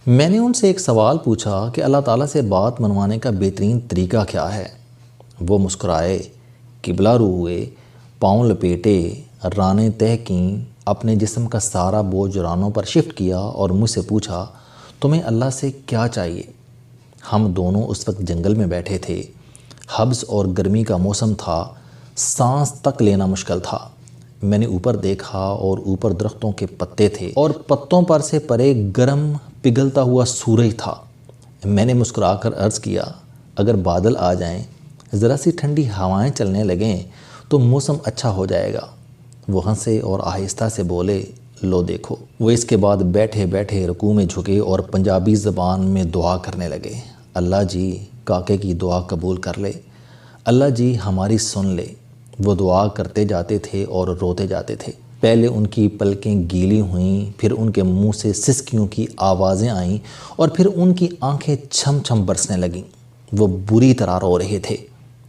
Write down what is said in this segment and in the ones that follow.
میں نے ان سے ایک سوال پوچھا کہ اللہ تعالیٰ سے بات منوانے کا بہترین طریقہ کیا ہے؟ وہ مسکرائے، قبلہ رو ہوئے، پاؤں لپیٹے، رانیں تہہ کیں، اپنے جسم کا سارا بوجھ رانوں پر شفٹ کیا اور مجھ سے پوچھا، تمہیں اللہ سے کیا چاہیے؟ ہم دونوں اس وقت جنگل میں بیٹھے تھے، حبس اور گرمی کا موسم تھا، سانس تک لینا مشکل تھا۔ میں نے اوپر دیکھا اور اوپر درختوں کے پتے تھے اور پتوں پر سے پرے گرم پگھلتا ہوا سورج تھا۔ میں نے مسکرا کر عرض کیا، اگر بادل آ جائیں، ذرا سی ٹھنڈی ہوائیں چلنے لگیں تو موسم اچھا ہو جائے گا۔ وہ ہنسے اور آہستہ سے بولے، لو دیکھو۔ وہ اس کے بعد بیٹھے بیٹھے رکوع میں جھکے اور پنجابی زبان میں دعا کرنے لگے، اللہ جی کاکے کی دعا قبول کر لے، اللہ جی ہماری سن لے۔ وہ دعا کرتے جاتے تھے اور روتے جاتے تھے۔ پہلے ان کی پلکیں گیلی ہوئیں، پھر ان کے منہ سے سسکیوں کی آوازیں آئیں اور پھر ان کی آنکھیں چھم چھم برسنے لگیں۔ وہ بری طرح رو رہے تھے۔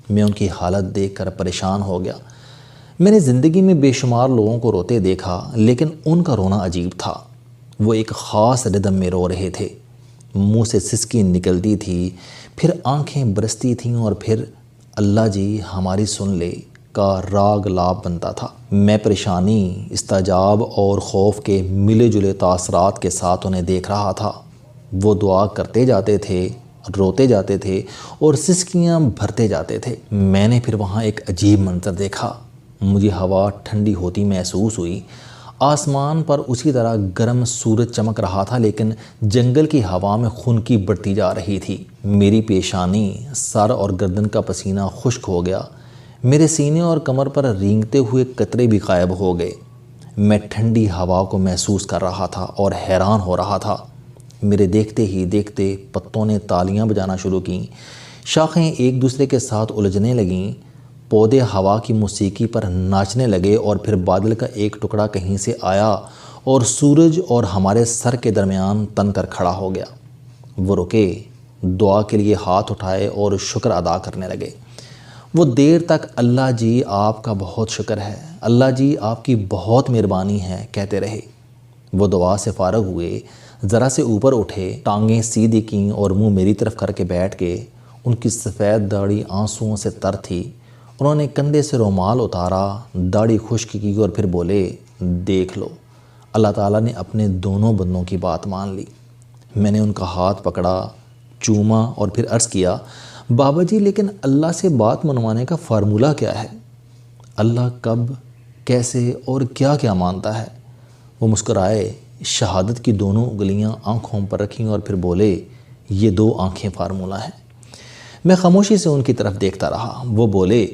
میں ان کی حالت دیکھ کر پریشان ہو گیا۔ میں نے زندگی میں بے شمار لوگوں کو روتے دیکھا، لیکن ان کا رونا عجیب تھا۔ وہ ایک خاص ردم میں رو رہے تھے۔ منہ سے سسکی نکلتی تھی، پھر آنکھیں برستی تھیں اور پھر اللہ جی ہماری سن لے کا راگ لاپ بنتا تھا۔ میں پریشانی، استعجاب اور خوف کے ملے جلے تاثرات کے ساتھ انہیں دیکھ رہا تھا۔ وہ دعا کرتے جاتے تھے، روتے جاتے تھے اور سسکیاں بھرتے جاتے تھے۔ میں نے پھر وہاں ایک عجیب منظر دیکھا۔ مجھے ہوا ٹھنڈی ہوتی محسوس ہوئی۔ آسمان پر اسی طرح گرم سورج چمک رہا تھا، لیکن جنگل کی ہوا میں خنکی بڑھتی جا رہی تھی۔ میری پیشانی، سر اور گردن کا پسینہ خشک ہو گیا۔ میرے سینے اور کمر پر رینگتے ہوئے قطرے بھی غائب ہو گئے۔ میں ٹھنڈی ہوا کو محسوس کر رہا تھا اور حیران ہو رہا تھا۔ میرے دیکھتے ہی دیکھتے پتوں نے تالیاں بجانا شروع کیں، شاخیں ایک دوسرے کے ساتھ الجھنے لگیں، پودے ہوا کی موسیقی پر ناچنے لگے اور پھر بادل کا ایک ٹکڑا کہیں سے آیا اور سورج اور ہمارے سر کے درمیان تن کر کھڑا ہو گیا۔ وہ رکے، دعا کے لیے ہاتھ اٹھائے اور شکر ادا کرنے لگے۔ وہ دیر تک اللہ جی آپ کا بہت شکر ہے، اللہ جی آپ کی بہت مہربانی ہے کہتے رہے۔ وہ دعا سے فارغ ہوئے، ذرا سے اوپر اٹھے، ٹانگیں سیدھی کیں اور منہ میری طرف کر کے بیٹھ گئے۔ ان کی سفید داڑھی آنسوؤں سے تر تھی۔ انہوں نے کندھے سے رومال اتارا، داڑھی خشک کی اور پھر بولے، دیکھ لو، اللہ تعالیٰ نے اپنے دونوں بندوں کی بات مان لی۔ میں نے ان کا ہاتھ پکڑا، چوما اور پھر عرض کیا، بابا جی لیکن اللہ سے بات منوانے کا فارمولہ کیا ہے؟ اللہ کب، کیسے اور کیا کیا مانتا ہے؟ وہ مسکرائے، شہادت کی دونوں انگلیاں آنکھوں پر رکھیں اور پھر بولے، یہ 2 آنکھیں فارمولہ ہیں۔ میں خاموشی سے ان کی طرف دیکھتا رہا۔ وہ بولے،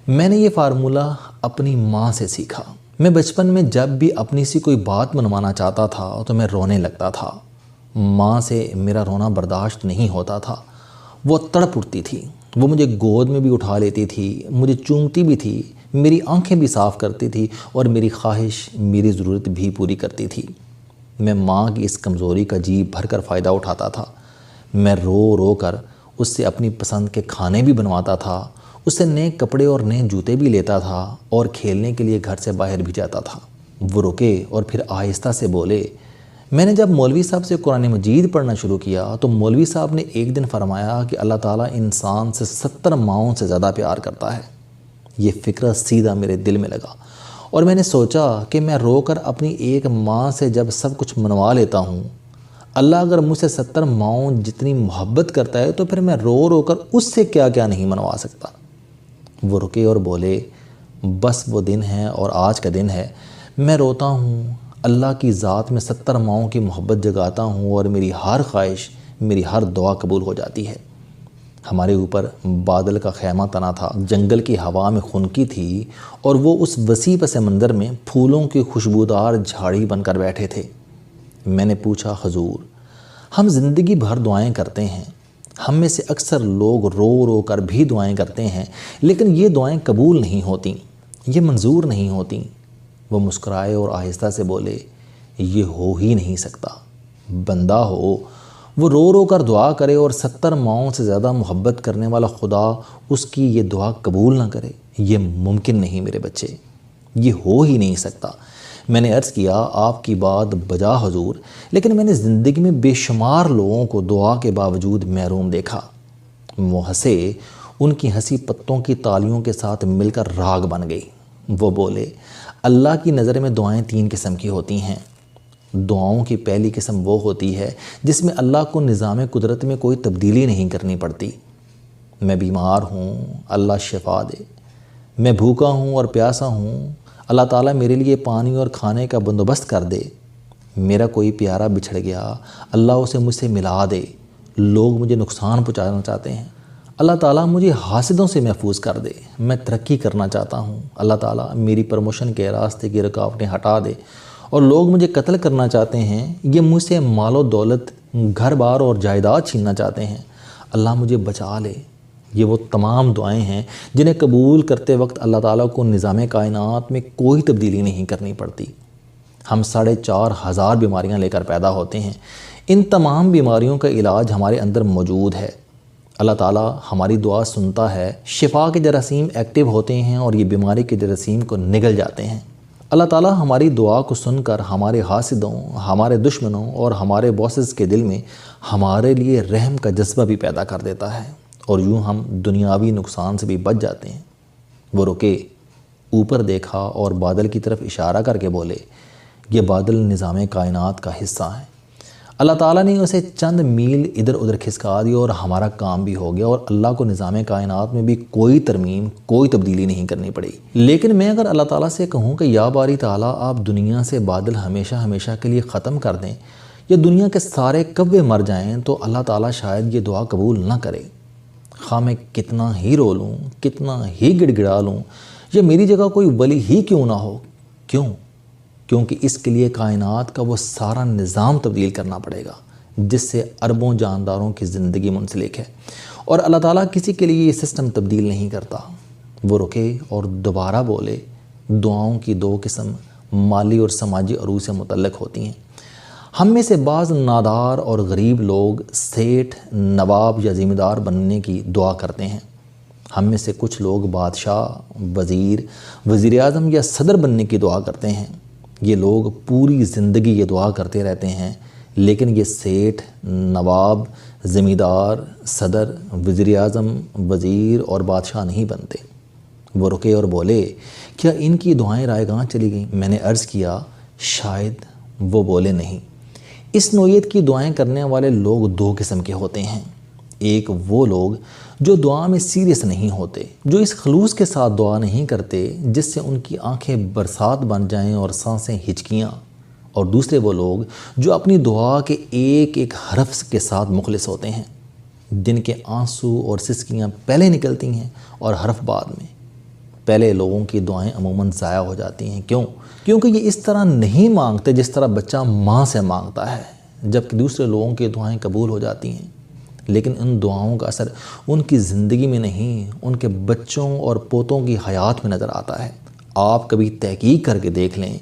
میں نے یہ فارمولہ اپنی ماں سے سیکھا۔ میں بچپن میں جب بھی اپنی سی کوئی بات منوانا چاہتا تھا تو میں رونے لگتا تھا۔ ماں سے میرا رونا برداشت نہیں ہوتا تھا۔ وہ تڑپ اٹھتی تھی، وہ مجھے گود میں بھی اٹھا لیتی تھی، مجھے چومتی بھی تھی، میری آنکھیں بھی صاف کرتی تھی اور میری خواہش، میری ضرورت بھی پوری کرتی تھی۔ میں ماں کی اس کمزوری کا جی بھر کر فائدہ اٹھاتا تھا۔ میں رو رو کر اس سے اپنی پسند کے کھانے بھی بنواتا تھا، اس سے نئے کپڑے اور نئے جوتے بھی لیتا تھا اور کھیلنے کے لیے گھر سے باہر بھی جاتا تھا۔ وہ رکے اور پھر آہستہ سے بولے، میں نے جب مولوی صاحب سے قرآن مجید پڑھنا شروع کیا تو مولوی صاحب نے ایک دن فرمایا کہ اللہ تعالیٰ انسان سے 70 ماؤں سے زیادہ پیار کرتا ہے۔ یہ فکر سیدھا میرے دل میں لگا اور میں نے سوچا کہ میں رو کر اپنی ایک ماں سے جب سب کچھ منوا لیتا ہوں، اللہ اگر مجھ سے 70 ماؤں جتنی محبت کرتا ہے تو پھر میں رو رو کر اس سے کیا کیا نہیں منوا سکتا۔ وہ رکے اور بولے، بس وہ دن ہے اور آج کا دن ہے، میں روتا ہوں، اللہ کی ذات میں 70 ماؤں کی محبت جگاتا ہوں اور میری ہر خواہش، میری ہر دعا قبول ہو جاتی ہے۔ ہمارے اوپر بادل کا خیمہ تنا تھا، جنگل کی ہوا میں خنکی تھی اور وہ اس وسیع پس منظر میں پھولوں کی خوشبودار جھاڑی بن کر بیٹھے تھے۔ میں نے پوچھا، حضور، ہم زندگی بھر دعائیں کرتے ہیں، ہم میں سے اکثر لوگ رو رو کر بھی دعائیں کرتے ہیں، لیکن یہ دعائیں قبول نہیں ہوتیں، یہ منظور نہیں ہوتیں۔ وہ مسکرائے اور آہستہ سے بولے، یہ ہو ہی نہیں سکتا۔ بندہ ہو، وہ رو رو کر دعا کرے اور 70 ماؤں سے زیادہ محبت کرنے والا خدا اس کی یہ دعا قبول نہ کرے، یہ ممکن نہیں میرے بچے، یہ ہو ہی نہیں سکتا۔ میں نے عرض کیا آپ کی بات بجا حضور، لیکن میں نے زندگی میں بے شمار لوگوں کو دعا کے باوجود محروم دیکھا۔ وہ ہنسے، ان کی ہنسی پتوں کی تالیوں کے ساتھ مل کر راگ بن گئی۔ وہ بولے، اللہ کی نظر میں دعائیں 3 قسم کی ہوتی ہیں۔ دعاؤں کی پہلی قسم وہ ہوتی ہے جس میں اللہ کو نظام قدرت میں کوئی تبدیلی نہیں کرنی پڑتی۔ میں بیمار ہوں، اللہ شفا دے۔ میں بھوکا ہوں اور پیاسا ہوں، اللہ تعالیٰ میرے لیے پانی اور کھانے کا بندوبست کر دے۔ میرا کوئی پیارا بچھڑ گیا، اللہ اسے مجھ سے ملا دے۔ لوگ مجھے نقصان پہنچانا چاہتے ہیں، اللہ تعالیٰ مجھے حاسدوں سے محفوظ کر دے۔ میں ترقی کرنا چاہتا ہوں، اللہ تعالیٰ میری پروموشن کے راستے کی رکاوٹیں ہٹا دے۔ اور لوگ مجھے قتل کرنا چاہتے ہیں، یہ مجھ سے مال و دولت، گھر بار اور جائیداد چھیننا چاہتے ہیں، اللہ مجھے بچا لے۔ یہ وہ تمام دعائیں ہیں جنہیں قبول کرتے وقت اللہ تعالیٰ کو نظام کائنات میں کوئی تبدیلی نہیں کرنی پڑتی۔ ہم 4,500 بیماریاں لے کر پیدا ہوتے ہیں، ان تمام بیماریوں کا علاج ہمارے اندر موجود ہے۔ اللہ تعالیٰ ہماری دعا سنتا ہے، شفا کے جراثیم ایکٹیو ہوتے ہیں اور یہ بیماری کے جراثیم کو نگل جاتے ہیں۔ اللہ تعالیٰ ہماری دعا کو سن کر ہمارے حاسدوں، ہمارے دشمنوں اور ہمارے باسز کے دل میں ہمارے لیے رحم کا جذبہ بھی پیدا کر دیتا ہے، اور یوں ہم دنیاوی نقصان سے بھی بچ جاتے ہیں۔ وہ رکے، اوپر دیکھا اور بادل کی طرف اشارہ کر کے بولے، یہ بادل نظام کائنات کا حصہ ہیں۔ اللہ تعالیٰ نے اسے چند میل ادھر ادھر کھسکا دیا اور ہمارا کام بھی ہو گیا، اور اللہ کو نظام کائنات میں بھی کوئی ترمیم، کوئی تبدیلی نہیں کرنی پڑی۔ لیکن میں اگر اللہ تعالیٰ سے کہوں کہ یا باری تعالیٰ آپ دنیا سے بادل ہمیشہ ہمیشہ کے لیے ختم کر دیں، یا دنیا کے سارے کوے مر جائیں، تو اللہ تعالیٰ شاید یہ دعا قبول نہ کرے۔ خواہ میں کتنا ہی رو لوں، کتنا ہی گڑ گڑا لوں، یا میری جگہ کوئی ولی ہی کیوں نہ ہو، کیوں؟ کیونکہ اس کے لیے کائنات کا وہ سارا نظام تبدیل کرنا پڑے گا جس سے اربوں جانداروں کی زندگی منسلک ہے، اور اللہ تعالیٰ کسی کے لیے یہ سسٹم تبدیل نہیں کرتا۔ وہ رکے اور دوبارہ بولے، دعاؤں کی 2 قسم مالی اور سماجی عروج سے متعلق ہوتی ہیں۔ ہم میں سے بعض نادار اور غریب لوگ سیٹھ، نواب یا ذمہ دار بننے کی دعا کرتے ہیں۔ ہم میں سے کچھ لوگ بادشاہ، وزیر، وزیر اعظم یا صدر بننے کی دعا کرتے ہیں۔ یہ لوگ پوری زندگی یہ دعا کرتے رہتے ہیں، لیکن یہ سیٹھ، نواب، ذمہ دار، صدر، وزیر اعظم، وزیر اور بادشاہ نہیں بنتے۔ وہ رکے اور بولے، کیا ان کی دعائیں رائے گاں چلی گئیں؟ میں نے عرض کیا، شاید۔ وہ بولے، نہیں۔ اس نوعیت کی دعائیں کرنے والے لوگ 2 قسم کے ہوتے ہیں۔ ایک وہ لوگ جو دعا میں سیریس نہیں ہوتے، جو اس خلوص کے ساتھ دعا نہیں کرتے جس سے ان کی آنکھیں برسات بن جائیں اور سانسیں ہچکیاں، اور دوسرے وہ لوگ جو اپنی دعا کے ایک ایک حرف کے ساتھ مخلص ہوتے ہیں، جن کے آنسو اور سسکیاں پہلے نکلتی ہیں اور حرف بعد میں۔ پہلے لوگوں کی دعائیں عموماً ضائع ہو جاتی ہیں۔ کیوں؟ کیونکہ یہ اس طرح نہیں مانگتے جس طرح بچہ ماں سے مانگتا ہے، جبکہ دوسرے لوگوں کی دعائیں قبول ہو جاتی ہیں۔ لیکن ان دعاؤں کا اثر ان کی زندگی میں نہیں، ان کے بچوں اور پوتوں کی حیات میں نظر آتا ہے۔ آپ کبھی تحقیق کر کے دیکھ لیں،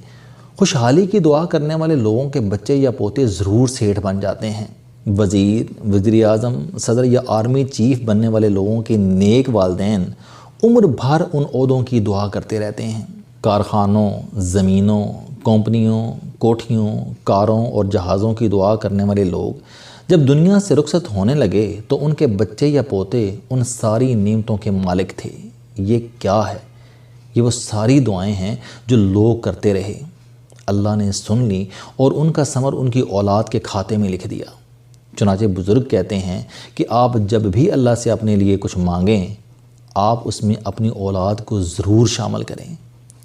خوشحالی کی دعا کرنے والے لوگوں کے بچے یا پوتے ضرور سیٹھ بن جاتے ہیں۔ وزیر، وزیر اعظم، صدر یا آرمی چیف بننے والے لوگوں کے نیک والدین عمر بھر ان عہدوں کی دعا کرتے رہتے ہیں۔ کارخانوں، زمینوں، کمپنیوں، کوٹھیوں، کاروں اور جہازوں کی دعا کرنے والے لوگ جب دنیا سے رخصت ہونے لگے تو ان کے بچے یا پوتے ان ساری نعمتوں کے مالک تھے۔ یہ کیا ہے؟ یہ وہ ساری دعائیں ہیں جو لوگ کرتے رہے، اللہ نے سن لی اور ان کا ثمر ان کی اولاد کے کھاتے میں لکھ دیا۔ چنانچہ بزرگ کہتے ہیں کہ آپ جب بھی اللہ سے اپنے لیے کچھ مانگیں، آپ اس میں اپنی اولاد کو ضرور شامل کریں،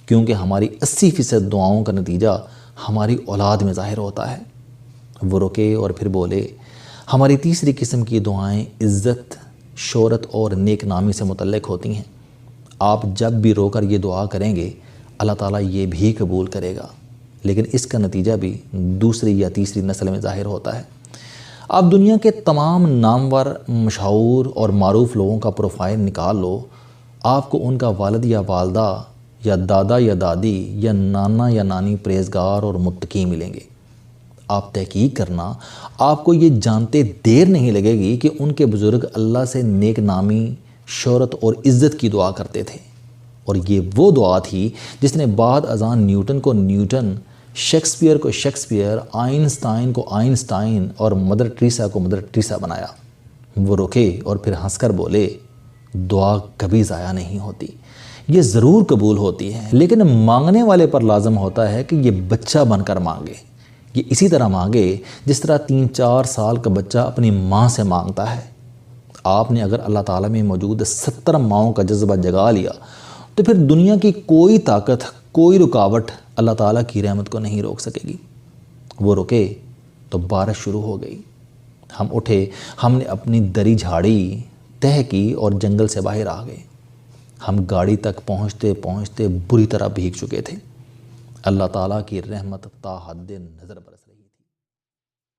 کیونکہ ہماری 80% دعاؤں کا نتیجہ ہماری اولاد میں ظاہر ہوتا ہے۔ وہ رکے اور پھر بولے، ہماری تیسری قسم کی دعائیں عزت، شہرت اور نیک نامی سے متعلق ہوتی ہیں۔ آپ جب بھی رو کر یہ دعا کریں گے، اللہ تعالیٰ یہ بھی قبول کرے گا، لیکن اس کا نتیجہ بھی دوسری یا تیسری نسل میں ظاہر ہوتا ہے۔ آپ دنیا کے تمام نامور، مشہور اور معروف لوگوں کا پروفائل نکال لو، آپ کو ان کا والد یا والدہ یا دادا یا دادی یا نانا یا نانی پرہیزگار اور متقی ملیں گے۔ آپ تحقیق کرنا، آپ کو یہ جانتے دیر نہیں لگے گی کہ ان کے بزرگ اللہ سے نیک نامی، شہرت اور عزت کی دعا کرتے تھے، اور یہ وہ دعا تھی جس نے بعد ازاں نیوٹن کو نیوٹن، شیکسپیئر کو شیکسپیئر، آئنسٹائن کو آئنسٹائن اور مدر ٹریسا کو مدر ٹریسا بنایا۔ وہ رکے اور پھر ہنس کر بولے، دعا کبھی ضائع نہیں ہوتی، یہ ضرور قبول ہوتی ہے، لیکن مانگنے والے پر لازم ہوتا ہے کہ یہ بچہ بن کر مانگے، یہ اسی طرح مانگے جس طرح 3-4 سال کا بچہ اپنی ماں سے مانگتا ہے۔ آپ نے اگر اللہ تعالیٰ میں موجود 70 ماؤں کا جذبہ جگا لیا تو پھر دنیا کی کوئی طاقت، کوئی رکاوٹ اللہ تعالیٰ کی رحمت کو نہیں روک سکے گی۔ وہ رکے تو بارش شروع ہو گئی۔ ہم اٹھے، ہم نے اپنی دری جھاڑی، تہہ کی اور جنگل سے باہر آ گئے۔ ہم گاڑی تک پہنچتے پہنچتے بری طرح بھیگ چکے تھے۔ اللہ تعالیٰ کی رحمت تا حد نظر برس